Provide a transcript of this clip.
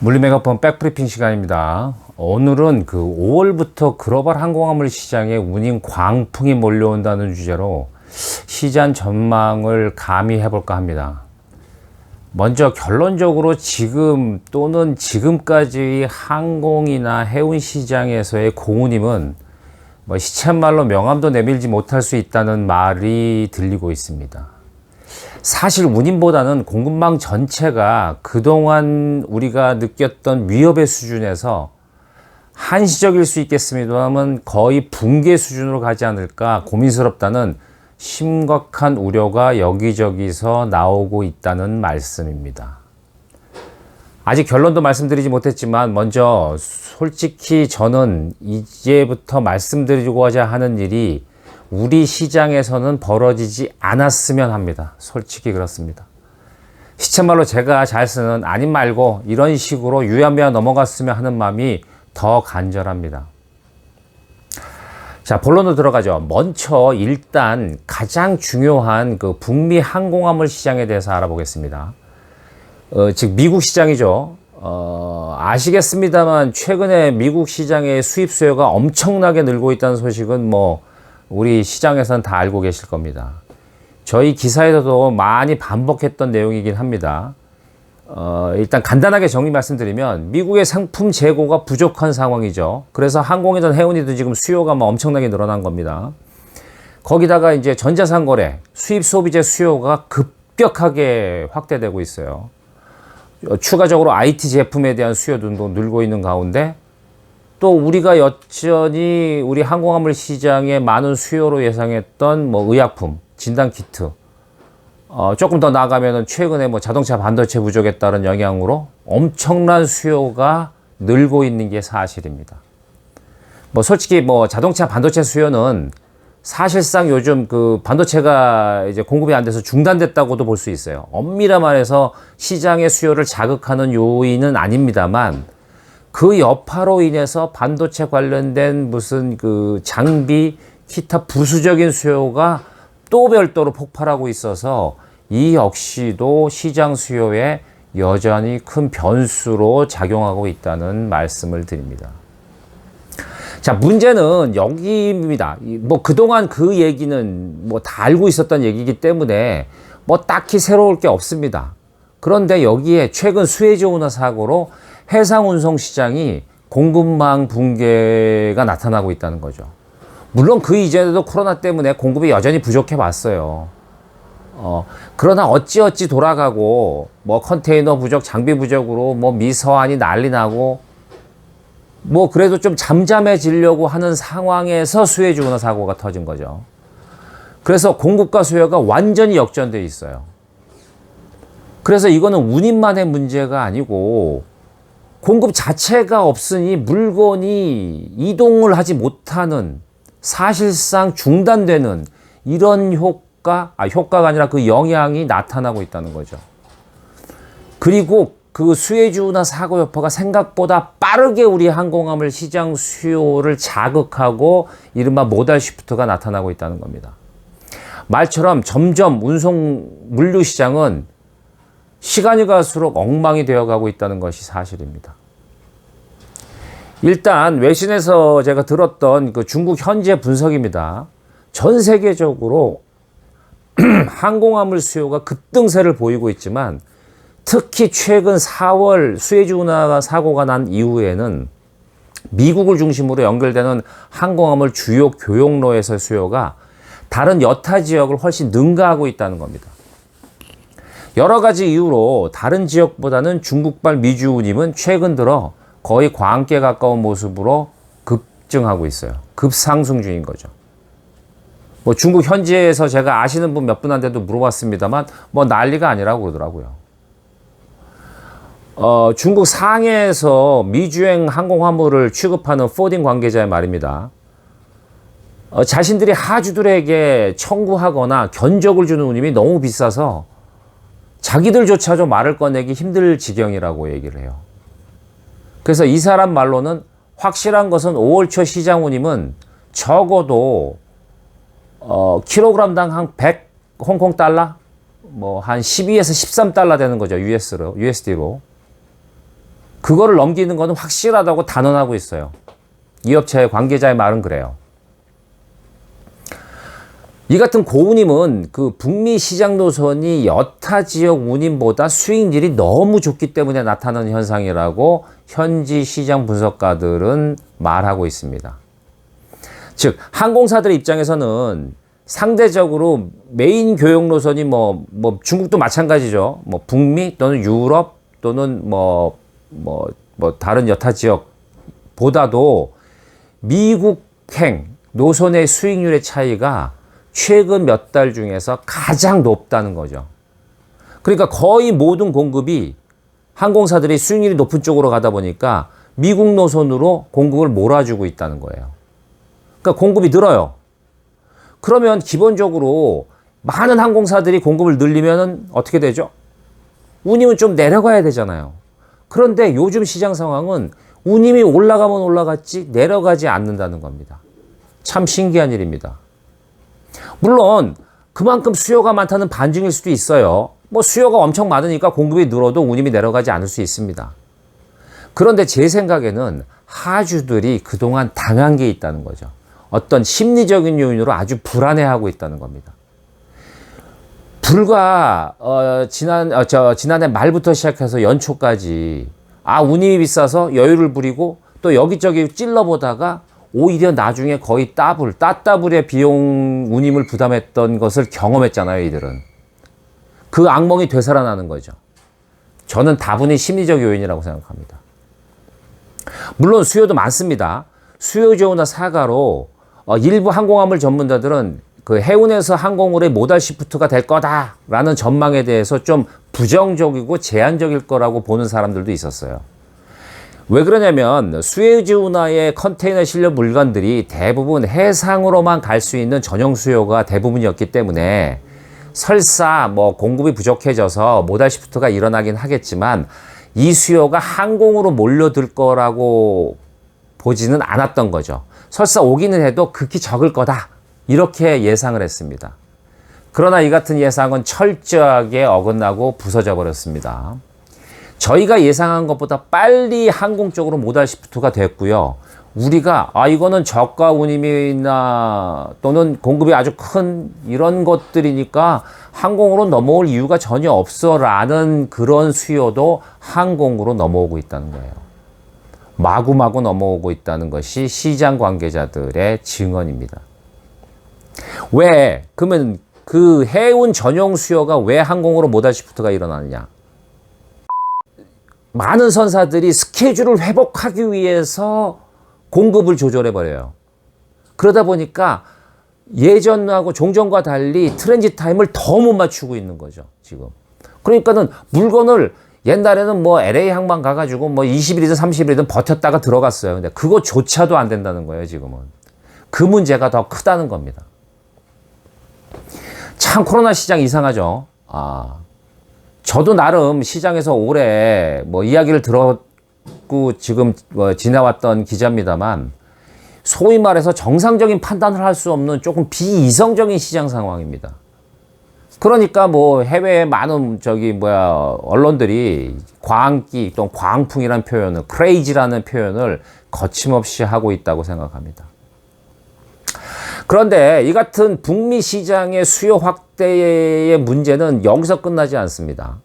물리메가폰 백브리핑 시간입니다. 오늘은 5월부터 글로벌 항공화물 시장에 운임 광풍이 몰려온다는 주제로 시장 전망을 감히 해볼까 합니다. 먼저 결론적으로 지금 또는 지금까지 항공이나 해운 시장에서의 고운임은 시쳇말로 명함도 내밀지 못할 수 있다는 말이 들리고 있습니다. 사실 운임보다는 공급망 전체가 그동안 우리가 느꼈던 위협의 수준에서 한시적일 수 있겠습니다만 거의 붕괴 수준으로 가지 않을까 고민스럽다는 심각한 우려가 여기저기서 나오고 있다는 말씀입니다. 아직 결론도 말씀드리지 못했지만 먼저 솔직히 저는 이제부터 말씀드리고자 하는 일이 우리 시장에서는 벌어지지 않았으면 합니다. 솔직히 그렇습니다. 시쳇말로 제가 잘 쓰는 아님 말고 이런 식으로 유야무야 넘어갔으면 하는 마음이 더 간절합니다. 자, 본론으로 들어가죠. 먼저 일단 가장 중요한 북미 항공화물 시장에 대해서 알아보겠습니다. 즉 미국 시장이죠. 아시겠습니다만 최근에 미국 시장의 수입 수요가 엄청나게 늘고 있다는 소식은 우리 시장에서는 다 알고 계실 겁니다. 저희 기사에서도 많이 반복했던 내용이긴 합니다. 일단 간단하게 정리 말씀드리면 미국의 상품 재고가 부족한 상황이죠. 그래서 항공이든 해운이든 지금 수요가 엄청나게 늘어난 겁니다. 거기다가 이제 전자상거래, 수입 소비재 수요가 급격하게 확대되고 있어요. 추가적으로 IT 제품에 대한 수요도 늘고 있는 가운데 또 우리가 여전히 우리 항공화물 시장에 많은 수요로 예상했던 의약품, 진단키트, 조금 더 나아가면은 최근에 자동차 반도체 부족에 따른 영향으로 엄청난 수요가 늘고 있는 게 사실입니다. 솔직히 자동차 반도체 수요는 사실상 요즘 반도체가 이제 공급이 안 돼서 중단됐다고도 볼 수 있어요. 엄밀히 말해서 시장의 수요를 자극하는 요인은 아닙니다만 그 여파로 인해서 반도체 관련된 무슨 장비, 기타 부수적인 수요가 또 별도로 폭발하고 있어서 이 역시도 시장 수요에 여전히 큰 변수로 작용하고 있다는 말씀을 드립니다. 자, 문제는 여기입니다. 그동안 그 얘기는 다 알고 있었던 얘기이기 때문에 딱히 새로울 게 없습니다. 그런데 여기에 최근 수에즈 운하 사고로 해상 운송 시장이 공급망 붕괴가 나타나고 있다는 거죠. 물론 그 이전에도 코로나 때문에 공급이 여전히 부족해 왔어요. 그러나 어찌어찌 돌아가고 컨테이너 부족, 장비 부족으로 미서한이 난리 나고 그래도 좀 잠잠해지려고 하는 상황에서 수에즈 운하 사고가 터진 거죠. 그래서 공급과 수요가 완전히 역전돼 있어요. 그래서 이거는 운임만의 문제가 아니고 공급 자체가 없으니 물건이 이동을 하지 못하는, 사실상 중단되는 이런 효과가 아니라 그 영향이 나타나고 있다는 거죠. 그리고 그 수에즈 운하 사고 여파가 생각보다 빠르게 우리 항공화물 시장 수요를 자극하고 이른바 모달 시프트가 나타나고 있다는 겁니다. 말처럼 점점 운송 물류 시장은 시간이 갈수록 엉망이 되어가고 있다는 것이 사실입니다. 일단 외신에서 제가 들었던 중국 현재 분석입니다. 전 세계적으로 항공화물 수요가 급등세를 보이고 있지만 특히 최근 4월 수에즈 운하 사고가 난 이후에는 미국을 중심으로 연결되는 항공화물 주요 교역로에서 수요가 다른 여타 지역을 훨씬 능가하고 있다는 겁니다. 여러 가지 이유로 다른 지역보다는 중국발 미주 운임은 최근 들어 거의 광기에 가까운 모습으로 급증하고 있어요. 급상승 중인 거죠. 중국 현지에서 제가 아시는 분 몇 분한테도 물어봤습니다만 난리가 아니라고 그러더라고요. 중국 상해에서 미주행 항공화물을 취급하는 포딩 관계자의 말입니다. 자신들이 하주들에게 청구하거나 견적을 주는 운임이 너무 비싸서 자기들조차도 말을 꺼내기 힘들 지경이라고 얘기를 해요. 그래서 이 사람 말로는 확실한 것은 5월 초 시장 운임은 적어도 킬로그램당 한 100 홍콩 달러, 뭐 한 12에서 13달러 되는 거죠. USD로. 그거를 넘기는 거는 확실하다고 단언하고 있어요. 이 업체의 관계자의 말은 그래요. 이 같은 고운임은 그 북미 시장 노선이 여타 지역 운임보다 수익률이 너무 좋기 때문에 나타나는 현상이라고 현지 시장 분석가들은 말하고 있습니다. 즉, 항공사들의 입장에서는 상대적으로 메인 교역 노선이 뭐 중국도 마찬가지죠. 뭐 북미 또는 유럽 또는 뭐 다른 여타 지역보다도 미국행 노선의 수익률의 차이가 최근 몇 달 중에서 가장 높다는 거죠. 그러니까 거의 모든 공급이 항공사들이 수익률이 높은 쪽으로 가다 보니까 미국 노선으로 공급을 몰아주고 있다는 거예요. 그러니까 공급이 늘어요. 그러면 기본적으로 많은 항공사들이 공급을 늘리면 어떻게 되죠? 운임은 좀 내려가야 되잖아요. 그런데 요즘 시장 상황은 운임이 올라가면 올라갔지 내려가지 않는다는 겁니다. 참 신기한 일입니다. 물론 그만큼 수요가 많다는 반증일 수도 있어요. 뭐 수요가 엄청 많으니까 공급이 늘어도 운임이 내려가지 않을 수 있습니다. 그런데 제 생각에는 하주들이 그동안 당한 게 있다는 거죠. 어떤 심리적인 요인으로 아주 불안해하고 있다는 겁니다. 불과 지난해 말부터 시작해서 연초까지 운임이 비싸서 여유를 부리고 또 여기저기 찔러보다가 오히려 나중에 거의 따따블의 비용 운임을 부담했던 것을 경험했잖아요, 이들은. 그 악몽이 되살아나는 거죠. 저는 다분히 심리적 요인이라고 생각합니다. 물론 수요도 많습니다. 수요조나 사가로 일부 항공화물 전문가들은 그 해운에서 항공으로의 모달 시프트가 될 거다라는 전망에 대해서 좀 부정적이고 제한적일 거라고 보는 사람들도 있었어요. 왜 그러냐면 수에즈 운하의 컨테이너 실려 물건들이 대부분 해상으로만 갈 수 있는 전용 수요가 대부분이었기 때문에 설사 뭐 공급이 부족해져서 모달 시프트가 일어나긴 하겠지만 이 수요가 항공으로 몰려들 거라고 보지는 않았던 거죠. 설사 오기는 해도 극히 적을 거다 이렇게 예상을 했습니다. 그러나 이 같은 예상은 철저하게 어긋나고 부서져 버렸습니다. 저희가 예상한 것보다 빨리 항공 쪽으로 모달 시프트가 됐고요. 우리가 이거는 저가 운임이나 또는 공급이 아주 큰 이런 것들이니까 항공으로 넘어올 이유가 전혀 없어라는 그런 수요도 항공으로 넘어오고 있다는 거예요. 마구마구 넘어오고 있다는 것이 시장 관계자들의 증언입니다. 왜? 그러면 그 해운 전용 수요가 왜 항공으로 모달 시프트가 일어나느냐? 많은 선사들이 스케줄을 회복하기 위해서 공급을 조절해버려요. 그러다 보니까 예전하고 종전과 달리 트랜짓 타임을 더 못 맞추고 있는 거죠, 지금. 그러니까는 물건을 옛날에는 뭐 LA 항만 가가지고 뭐 20일이든 30일이든 버텼다가 들어갔어요. 근데 그거조차도 안 된다는 거예요, 지금은. 그 문제가 더 크다는 겁니다. 참 코로나 시장 이상하죠. 저도 나름 시장에서 오래 뭐 이야기를 들었고 지금 지나왔던 기자입니다만 소위 말해서 정상적인 판단을 할 수 없는 조금 비이성적인 시장 상황입니다. 그러니까 뭐 해외의 많은 언론들이 광기 또는 광풍이라는 표현을 crazy라는 표현을 거침없이 하고 있다고 생각합니다. 그런데 이 같은 북미 시장의 수요 확대의 문제는 여기서 끝나지 않습니다.